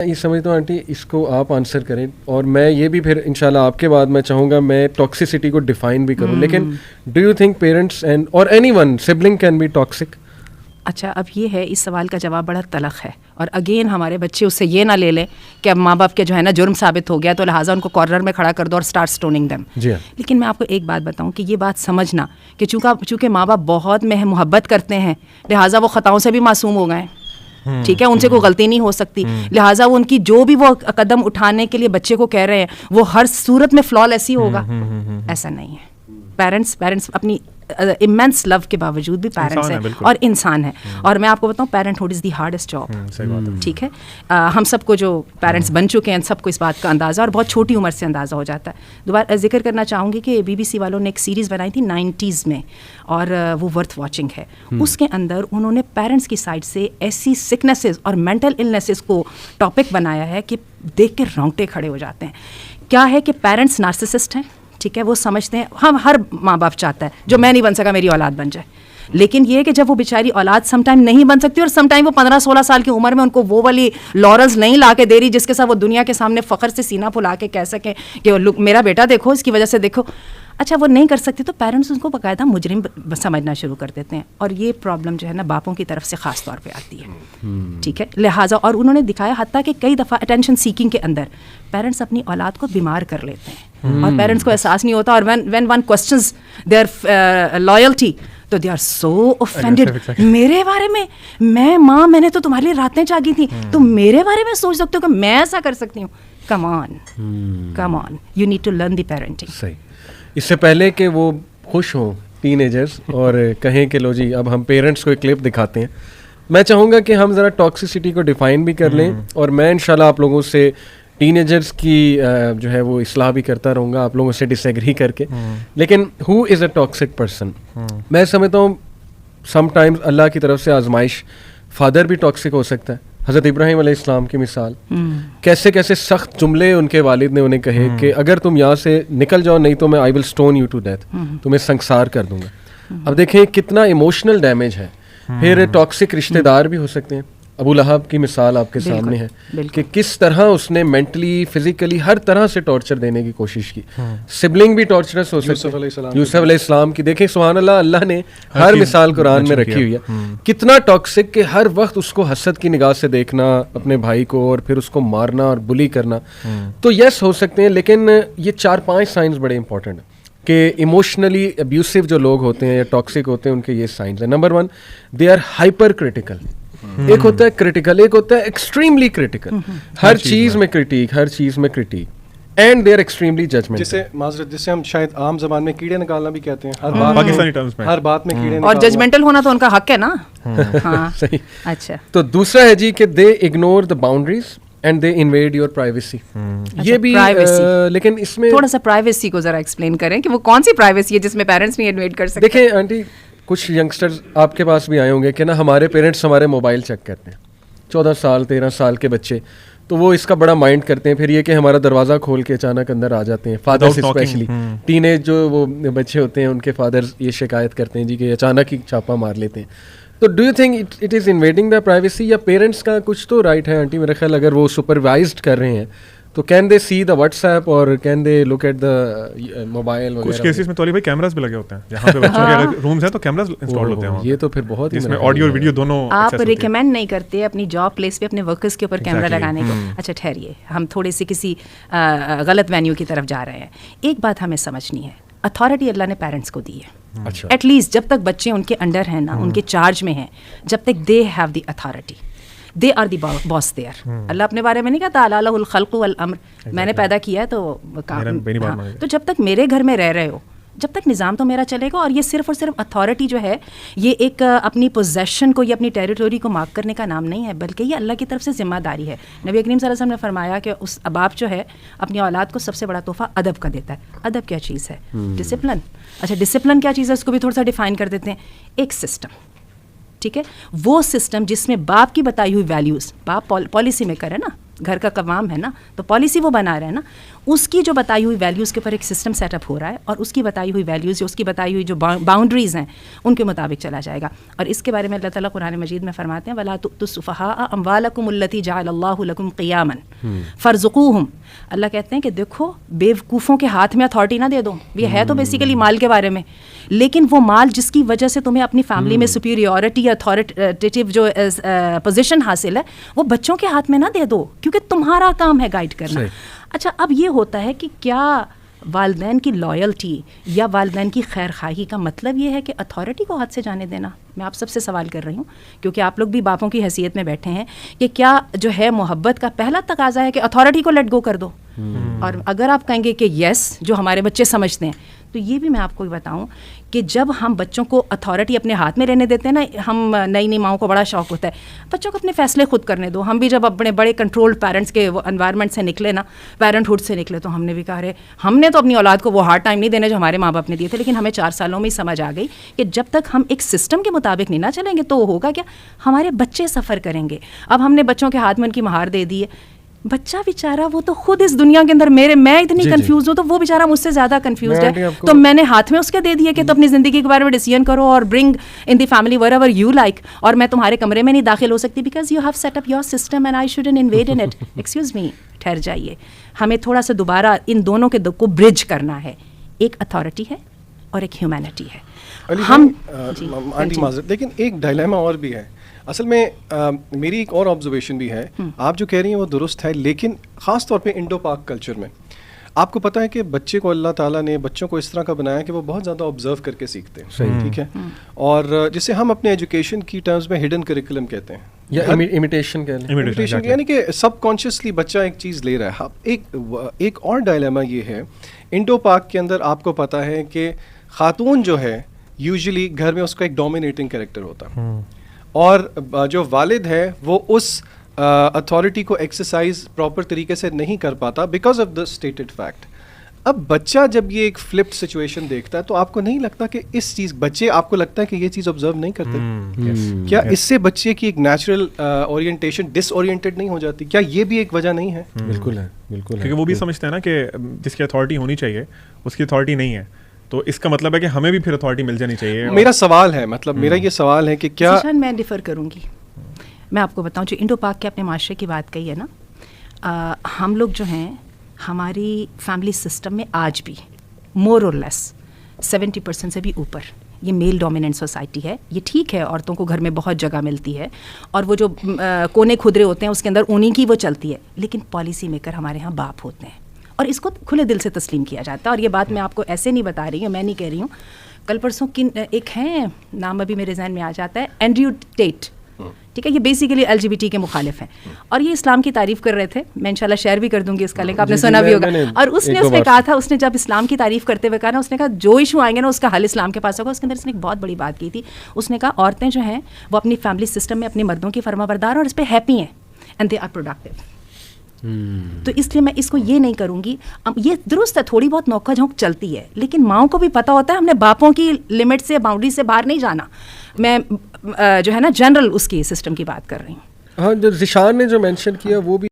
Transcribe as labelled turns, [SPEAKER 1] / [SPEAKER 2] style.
[SPEAKER 1] یہ سمجھتا ہوں آنٹی اس کو آپ آنسر کریں, اور میں یہ بھی پھر انشاءاللہ آپ کے بعد میں چاہوں گا میں ٹاکسیسٹی کو ڈیفائن بھی کروں. لیکن do you think parents and اور any one sibling can be toxic?
[SPEAKER 2] اچھا, اب یہ ہے, اس سوال کا جواب بڑا تلخ ہے, اور اگین ہمارے بچے اس سے یہ نہ لے لیں کہ اب ماں باپ کے جو ہے نا جرم ثابت ہو گیا تو لہٰذا ان کو کارنر میں کھڑا کر دو اور اسٹارٹ اسٹوننگ دیم. لیکن میں آپ کو ایک بات بتاؤں کہ یہ بات سمجھنا کہ چونکہ ماں باپ بہت محبت کرتے ہیں لہٰذا وہ خطاؤں سے بھی معصوم ہو گئے, ٹھیک ہے, ان سے کوئی غلطی نہیں ہو سکتی, لہٰذا وہ ان کی جو بھی وہ قدم اٹھانے کے لیے بچے کو کہہ رہے ہیں وہ ہر صورت میں فلا لیس ہی ہوگا. ایسا نہیں ہے. پیرنٹس اپنی امینس لو کے باوجود بھی پیرنٹس ہیں اور انسان ہیں. اور میں آپ کو بتاؤں پیرنٹ ہوڈ از دی ہارڈسٹ جاب. ٹھیک ہے, ہم سب کو جو پیرنٹس بن چکے ہیں سب کو اس بات کا اندازہ اور بہت چھوٹی عمر سے اندازہ ہو جاتا ہے. دوبارہ ذکر کرنا چاہوں گی کہ BBC والوں نے ایک سیریز بنائی تھی 90s میں, اور وہ ورتھ واچنگ ہے. اس کے اندر انہوں نے پیرنٹس کی سائڈ سے ایسی سکنسز اور مینٹل النیسز کو ٹاپک بنایا ہے کہ دیکھ کے رونگٹے کھڑے ہو جاتے ہیں. کیا ہے کہ پیرنٹس نارسسسٹ ہیں, ٹھیک ہے, وہ سمجھتے ہیں, ہم ہر ماں باپ چاہتا ہے جو میں نہیں بن سکا میری اولاد بن جائے. لیکن یہ کہ جب وہ بیچاری اولاد سم ٹائم نہیں بن سکتی اور سم ٹائم وہ 15-16 سال کی عمر میں ان کو وہ والی لارلز نہیں لا کے دے رہی جس کے ساتھ وہ دنیا کے سامنے فخر سے سینہ پھلا کے کہہ سکیں کہ میرا بیٹا دیکھو, اس کی وجہ سے دیکھو. اچھا, وہ نہیں کر سکتی تو پیرنٹس ان کو باقاعدہ مجرم سمجھنا شروع کر دیتے ہیں, اور یہ پرابلم جو ہے نا باپوں کی طرف سے خاص طور پہ آتی ہے. ٹھیک ہے, لہٰذا اور انہوں نے دکھایا حتیٰ کہ کئی دفعہ اٹینشن سیکنگ کے اندر پیرنٹس اپنی اولاد کو بیمار کر لیتے ہیں اور پیرنٹس کو احساس نہیں ہوتا, اور when one questions their loyalty تو دے آر سو اوفینڈیڈ. میرے بارے میں ماں میں نے تو تمہارے لیے راتیں جاگی تھیں, تم میرے بارے میں سوچ سکتے ہو کہ میں ایسا کر سکتی ہوں. Come on, you need to learn the parenting.
[SPEAKER 1] صحیح. اس سے پہلے کہ وہ خوش ہوں ٹین ایجرز اور کہیں کہ لو جی اب ہم پیرنٹس کو ایک کلپ دکھاتے ہیں, میں چاہوں گا کہ ہم ذرا ٹاکسیسٹی کو ڈیفائن بھی کر لیں, اور میں انشاءاللہ آپ لوگوں سے ٹین ایجرز کی جو ہے وہ اصلاح بھی کرتا رہوں گا آپ لوگوں سے ڈس ایگری کر کے. لیکن ہو از اے ٹاکسک پرسن؟ میں سمجھتا ہوں سم ٹائمز اللہ کی طرف سے آزمائش, فادر بھی ٹاکسک ہو سکتا ہے. حضرت ابراہیم علیہ السلام کی مثال, کیسے کیسے سخت جملے ان کے والد نے انہیں کہے کہ اگر تم یہاں سے نکل جاؤ نہیں تو میں آئی ول اسٹون یو ٹو ڈیتھ, تمہیں سنسار کر دوں گا. اب دیکھیں کتنا ایموشنل ڈیمیج ہے. پھر ٹاکسک رشتہ دار بھی ہو سکتے ہیں. ابو لہب کی مثال آپ کے سامنے ہے کہ کس طرح اس نے مینٹلی فزیکلی ہر طرح سے ٹارچر دینے کی کوشش کی. سبلنگ بھی ٹارچرس ہو سکتے ہیں. یوسف علیہ السلام کی دیکھیں سبحان اللہ, اللہ نے ہر مثال قرآن میں رکھی ہوئی ہے. کتنا ٹاکسک کہ ہر وقت اس کو حسد کی نگاہ سے دیکھنا اپنے بھائی کو, اور پھر اس کو مارنا اور بلی کرنا. تو یس ہو سکتے ہیں, لیکن یہ 4-5 سائنز بڑے امپورٹنٹ ہیں کہ ایموشنلی ابیوسو جو لوگ ہوتے ہیں یا ٹاکسک ہوتے ہیں ان کے یہ سائنز ہیں. Number 1, they are hyper critical. ایک ہوتا ہے کریٹیکل, ایک ہوتا ہے ایکسٹریملی کریٹیکل. ہر چیز میں کرٹیک, ہر چیز میں critic, and they are extremely judgment.
[SPEAKER 3] جسے ہم شاید عام زبان میں کیڑے نکالنا بھی کہتے ہیں. ہر بات میں کیڑے,
[SPEAKER 2] اور ججمنٹل ہونا تو ان کا حق ہے نا.
[SPEAKER 1] صحیح.
[SPEAKER 2] اچھا,
[SPEAKER 1] تو دوسرا ہے جی کہ they ignore the boundaries and they invade your privacy. یہ بھی, لیکن اس میں
[SPEAKER 2] تھوڑا سا پرائیویسی کو ذرا ایکسپلین کریں کہ وہ کون سی پرائیویسی ہے جس میں پیرنٹس نہیں انویڈ کر سکتے.
[SPEAKER 1] دیکھیں آنٹی, کچھ ینگسٹرز آپ کے پاس بھی آئے ہوں گے کہ نا ہمارے پیرنٹس ہمارے موبائل چیک کرتے ہیں, 14 سال 13 سال کے بچے, تو وہ اس کا بڑا مائنڈ کرتے ہیں. پھر یہ کہ ہمارا دروازہ کھول کے اچانک اندر آ جاتے ہیں. فادرز اسپیشلی ٹین ایج جو وہ بچے ہوتے ہیں ان کے فادرز یہ شکایت کرتے ہیں جی کہ اچانک ہی چھاپا مار لیتے ہیں. تو do you think it is invading the privacy, یا پیرنٹس کا کچھ تو رائٹ ہے آنٹی میرا خیال, اگر وہ سپروائزڈ کر رہے ہیں تو can they see the WhatsApp ایپ اور can they look at the mobile وغیرہ.
[SPEAKER 4] کچھ کیسز میں تولی بھائی کیمراز بھی لگے ہوتے ہیں جہاں پہ بچوں کے اگر رومز ہیں تو کیمراز انسٹال ہوتے ہیں.
[SPEAKER 1] یہ تو پھر بہت
[SPEAKER 4] اس میں آڈیو اور ویڈیو دونوں.
[SPEAKER 2] آپ ریکمینڈ نہیں کرتے اپنی جاب پلیس پہ اپنے ورکرز کے اوپر کیمرہ لگانے کو؟ اچھا ٹھہریے, ہم تھوڑے سے کسی غلط وینیو کی طرف جا رہے ہیں. ایک بات ہمیں سمجھنی ہے, اتھارٹی اللہ نے پیرنٹس کو دی ہے. ایٹ لیسٹ جب تک بچے ان کے انڈر ہیں نا, ان کے چارج میں ہیں, جب تک they have the authority, they are the boss there. اللہ اپنے بارے میں نہیں کہتا اعلیٰ لہ الخلق والامر, میں نے پیدا کیا ہے تو کام. تو جب تک میرے گھر میں رہ رہے ہو, جب تک نظام تو میرا چلے گا. اور یہ صرف اور صرف اتھارٹی جو ہے یہ ایک اپنی پوزیشن کو یا اپنی ٹیریٹوری کو مارک کرنے کا نام نہیں ہے, بلکہ یہ اللہ کی طرف سے ذمہ داری ہے. نبی کریم صلی اللہ علیہ وسلم نے فرمایا کہ اس باپ جو ہے اپنی اولاد کو سب سے بڑا تحفہ ادب کا دیتا ہے. ادب کیا چیز ہے؟ ڈسپلن. اچھا ڈسپلن کیا چیز ہے, اس کو بھی تھوڑا سا ڈیفائن کر دیتے ہیں. ایک سسٹم, ٹھیک ہے, وہ سسٹم جس میں باپ کی بتائی ہوئی ویلیوز, باپ پالیسی میکر ہے نا, گھر کا قوام ہے نا, تو پالیسی وہ بنا رہے ہیں نا, اس کی جو بتائی ہوئی ویلیوز کے اوپر ایک سسٹم سیٹ اپ ہو رہا ہے, اور اس کی بتائی ہوئی ویلیوز, اس کی بتائی ہوئی جو باؤنڈریز ہیں ان کے مطابق چلا جائے گا. اور اس کے بارے میں اللہ تعالیٰ قرآن مجید میں فرماتے ہیں وَلَا تُؤْتُوا السُّفَهَاءَ أَمْوَالَكُمُ الَّتِي جَعَلَ اللَّهُ لَكُمْ قِيَامًا فَارْزُقُوهُمْ. اللہ کہتے ہیں کہ دیکھو بیوقوفوں کے ہاتھ میں اتھارٹی نہ دے دو. یہ ہے تو بیسیکلی مال کے بارے میں, لیکن وہ مال جس کی وجہ سے تمہیں اپنی فیملی میں سپیریورٹی یا اتھارٹیٹیو جو پوزیشن حاصل ہے وہ بچوں کے ہاتھ میں نہ دے دو, کیونکہ تمہارا کام ہے گائیڈ کرنا. اچھا, اب یہ ہوتا ہے کہ کیا والدین کی لائلٹی یا والدین کی خیر خواہی کا مطلب یہ ہے کہ اتھارٹی کو ہاتھ سے جانے دینا؟ میں آپ سب سے سوال کر رہی ہوں, کیونکہ آپ لوگ بھی باپوں کی حیثیت میں بیٹھے ہیں, کہ کیا جو ہے محبت کا پہلا تقاضا ہے کہ اتھارٹی کو لیٹ گو کر دو؟ اور اگر آپ کہیں گے کہ یس, جو ہمارے بچے سمجھتے ہیں, تو یہ بھی میں آپ کو بتاؤں کہ جب ہم بچوں کو اتھارٹی اپنے ہاتھ میں رہنے دیتے ہیں نا, ہم نئی نئی ماؤں کو بڑا شوق ہوتا ہے بچوں کو اپنے فیصلے خود کرنے دو. ہم بھی جب اپنے بڑے کنٹرولڈ پیرنٹس کے انوائرمنٹ سے نکلے نا, پیرنٹ ہوڈ سے نکلے, تو ہم نے بھی کہا رہے ہم نے تو اپنی اولاد کو وہ ہارڈ ٹائم نہیں دینے جو ہمارے ماں باپ نے دیے تھے, لیکن ہمیں 4 سالوں میں ہی سمجھ آ گئی کہ جب تک ہم ایک سسٹم کے مطابق نہیں نہ چلیں گے تو ہوگا کیا, ہمارے بچے سفر کریں گے. اب ہم نے بچوں کے ہاتھ میں ان کی مہار دے دی ہے, بچہ بیچارہ وہ تو خود اس دنیا کے اندر میں اتنی کنفیوز ہوں تو وہ بیچارہ مجھ سے زیادہ کنفیوزڈ ہے, تو میں نے ہاتھ میں اس کے دے دیا کہ تو اپنی زندگی کے بارے میں ڈیسیژن کرو اور bring in the family where ever you like, اور میں تمہارے کمرے میں نہیں داخل ہو سکتی because you have set up your system and I shouldn't invade in it. Excuse me, ٹھہر جائیے, ہمیں تھوڑا سا دوبارہ ان دونوں کے کو برج کرنا ہے. ایک اتھارٹی ہے اور ایک ہیومینٹی ہے. ہم
[SPEAKER 3] لیکن ایک ڈائلیما اور بھی ہے اصل میں. میری ایک اور آبزرویشن بھی ہے, آپ جو کہہ رہی ہیں وہ درست ہے, لیکن خاص طور پہ انڈو پاک کلچر میں آپ کو پتہ ہے کہ بچے کو اللہ تعالیٰ نے بچوں کو اس طرح کا بنایا کہ وہ بہت زیادہ آبزرو کر کے سیکھتے ہیں, ٹھیک ہے, اور جسے ہم اپنے ایجوکیشن کی ٹرمز میں ہڈن کریکولم کہتے ہیں, یا امیٹیشن یعنی کہ سب کانشیسلی بچہ ایک چیز لے رہا ہے. ایک اور ڈائلیما یہ ہے انڈو پاک کے اندر, آپ کو پتہ ہے کہ خاتون جو ہے یوزلی گھر میں اس کا ایک ڈومینیٹنگ کریکٹر ہوتا ہے, اور جو والد ہے وہ اس اتھارٹی کو ایکسرسائز پراپر طریقے سے نہیں کر پاتا because of the stated fact. اب بچہ جب یہ ایک فلپڈ سچویشن دیکھتا ہے تو آپ کو نہیں لگتا کہ اس چیز, بچے آپ کو لگتا ہے کہ یہ چیز آبزرو نہیں کرتے, کیا اس سے بچے کی ایک نیچرل اورینٹیشن ڈس اورینٹیڈ نہیں ہو جاتی؟ کیا یہ بھی ایک وجہ نہیں ہے؟
[SPEAKER 1] بالکل ہے, بالکل,
[SPEAKER 4] کیونکہ وہ بھی سمجھتے ہیں نا کہ جس کی اتھارٹی ہونی چاہیے اس کی اتھارٹی نہیں ہے, تو اس کا مطلب ہے کہ ہمیں بھی پھر اتھارٹی مل جانی چاہیے.
[SPEAKER 3] میرا سوال ہے, مطلب میرا یہ سوال ہے کہ کیا
[SPEAKER 2] میں ڈیفر کروں گی. میں آپ کو بتاؤں, جو انڈو پاک کے اپنے معاشرے کی بات کہی ہے نا, ہم لوگ جو ہیں ہماری فیملی سسٹم میں آج بھی مور اور لیس 70% سے بھی اوپر یہ میل ڈومیننٹ سوسائٹی ہے. یہ ٹھیک ہے عورتوں کو گھر میں بہت جگہ ملتی ہے اور وہ جو کونے کھدرے ہوتے ہیں اس کے اندر انہیں کی وہ چلتی ہے, لیکن پالیسی میکر ہمارے ہاں باپ ہوتے ہیں اور اس کو کھلے دل سے تسلیم کیا جاتا ہے. اور یہ بات میں آپ کو ایسے نہیں بتا رہی ہوں, میں نہیں کہہ رہی ہوں. کل پرسوں ایک ہیں, نام ابھی میرے ذہن میں آ جاتا ہے, اینڈریو ٹیٹ, ٹھیک ہے, یہ بیسیکلی LGBT کے مخالف ہیں اور یہ اسلام کی تعریف کر رہے تھے. میں انشاءاللہ شیئر بھی کر دوں گی اس کا لنک, آپ نے سنا بھی ہوگا. اور اس نے کہا تھا, اس نے جب اسلام کی تعریف کرتے ہوئے کہا نا, اس نے کہا جو ایشو آئیں گے نا اس کا حل اسلام کے پاس ہوگا. اس کے اندر اس نے ایک بہت بڑی بات کی تھی. اس نے کہا عورتیں جو ہیں وہ اپنی فیملی سسٹم میں اپنے مردوں کی فرما بردار اور اس پہ ہیپی ہیں اینڈ دے آر پروڈکٹیو. تو اس لیے میں اس کو یہ نہیں کروں گی. یہ درست ہے تھوڑی بہت نوکا جھونک چلتی ہے, لیکن ماؤں کو بھی پتہ ہوتا ہے ہم نے باپوں کی لمٹ سے باؤنڈری سے باہر نہیں جانا. میں جو ہے نا جنرل اس کی سسٹم کی بات کر رہی ہوں.
[SPEAKER 1] ہاں, جو ذیشان نے جو مینشن کیا وہ بھی